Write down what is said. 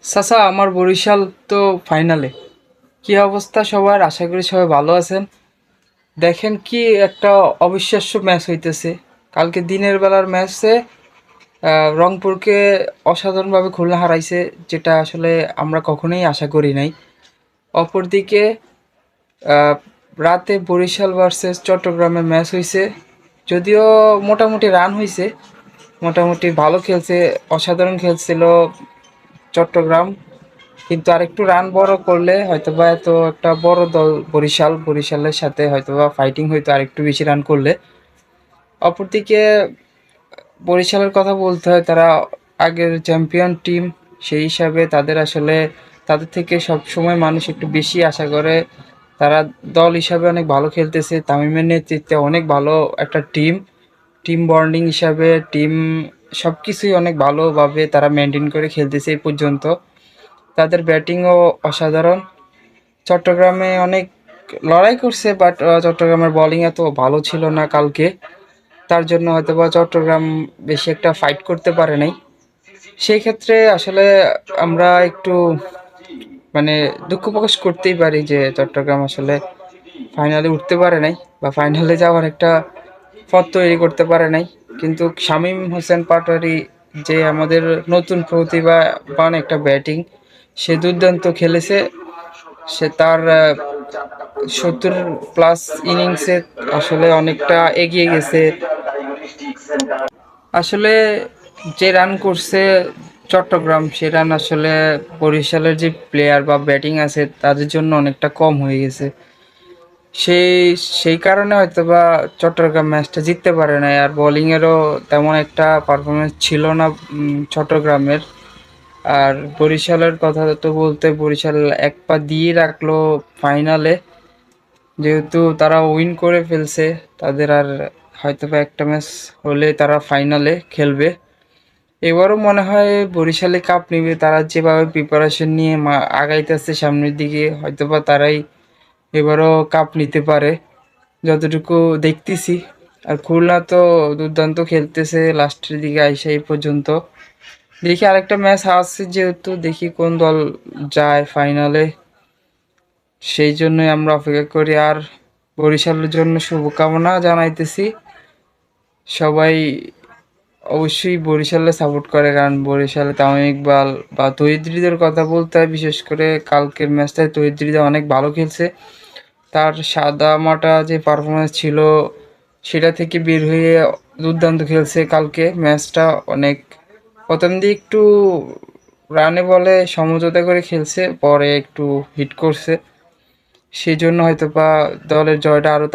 চাচা, আমার বরিশাল তো ফাইনালে। কি অবস্থা সবার? আশা করি সবাই ভালো আছেন। দেখেন কি একটা অবিশ্বাস্য ম্যাচ হইতেছে। কালকে দিনের বেলার ম্যাচে রংপুরকে অসাধারণভাবে খুলনা হারাইছে, যেটা আসলে আমরা কখনোই আশা করি নাই। অপরদিকে আহ, রাতে বরিশাল ভার্সেস চট্টগ্রামে ম্যাচ হইছে। যদিও মোটামুটি রান হইছে, মোটামুটি ভালো খেলছে, অসাধারণ খেলছিল চট্টগ্রাম। কিন্তু আরেকটু রান বড় করলে হয়তোবা এত একটা বড় দল বরিশালের সাথে হয়তোবা ফাইটিং হইতো আরেকটু বেশি রান করলে। অপরদিকে বরিশালের কথা বলতে হয়, তারা আগের চ্যাম্পিয়ন টিম, সেই হিসাবে তাদের আসলে তাদের থেকে সব সময় মানুষ একটু বেশি আশা করে। তারা দল হিসাবে অনেক ভালো খেলতেছে, তামিমের নেতৃত্বে অনেক ভালো একটা টিম। টিম বন্ডিং হিসাবে টিম সব কিছুই অনেক ভালোভাবে তারা মেনটেন করে খেলতেছে এই পর্যন্ত। তাদের ব্যাটিংও অসাধারণ। চট্টগ্রামে অনেক লড়াই করছে, বাট চট্টগ্রামের বোলিং এত ভালো ছিল না কালকে। তার জন্য হয়তোবা চট্টগ্রাম বেশি একটা ফাইট করতে পারে নাই। সেই ক্ষেত্রে আসলে আমরা একটু মানে দুঃখ প্রকাশ করতেই পারি যে চট্টগ্রাম আসলে ফাইনালে উঠতে পারে নাই, বা ফাইনালে যাওয়ার একটা পথ তৈরি করতে পারে নাই। কিন্তু শামীম হোসেন পাটোয়ারি, যে আমাদের নতুন প্রতিভাবান একটা ব্যাটিং, সে দুর্দান্ত খেলেছে। সে তার 70+ ইনিংসে আসলে অনেকটা এগিয়ে গেছে। আসলে যে রান করছে চট্টগ্রাম, সে রান আসলে বরিশালের যে প্লেয়ার বা ব্যাটিং আছে তাদের জন্য অনেকটা কম হয়ে গেছে। সেই সেই কারণে হয়তোবা চট্টগ্রাম ম্যাচটা জিততে পারে না। আর বোলিংয়েরও তেমন একটা পারফরমেন্স ছিল না চট্টগ্রামের। আর বরিশালের কথা তো বলতে, বরিশাল এক পা দিয়ে রাখলো ফাইনালে। যেহেতু তারা উইন করে ফেলছে, তাদের আর হয়তোবা একটা ম্যাচ হলে তারা ফাইনালে খেলবে। এবারও মনে হয় বরিশালে কাপ নিবে। তারা যেভাবে প্রিপারেশন নিয়ে আগাইতেছে সামনের দিকে, হয়তোবা তারাই এবারও কাপ নিতে পারে যতটুকু দেখতেছি। আর খুলনা তো দুর্দান্ত খেলতেছে লাস্টের দিকে আইসা এই পর্যন্ত। দেখি আরেকটা ম্যাচ আছে, যেহেতু দেখি কোন দল যায় ফাইনালে, সেই জন্যই আমরা অপেক্ষা করি। আর বরিশালের জন্য শুভকামনা জানাইতেছি। সবাই অবশ্যই বরিশালে সাপোর্ট করে, কারণ বরিশালে তামিম ইকবাল বা তহিদ হৃদয়ের কথা বলতে হয়। বিশেষ করে কালকের ম্যাচটায় তহিদ হৃদয় অনেক ভালো খেলছে। তার সাদা মাটা যে পারফরমেন্স ছিল, সেটা থেকে বের হয়ে দুর্দান্ত খেলছে কালকে ম্যাচটা। অনেক প্রথম দিয়ে একটু রানে বলে সমঝোতা করে খেলছে, পরে একটু হিট করছে, সেই জন্য হয়তো বা দলের জয়টা আরও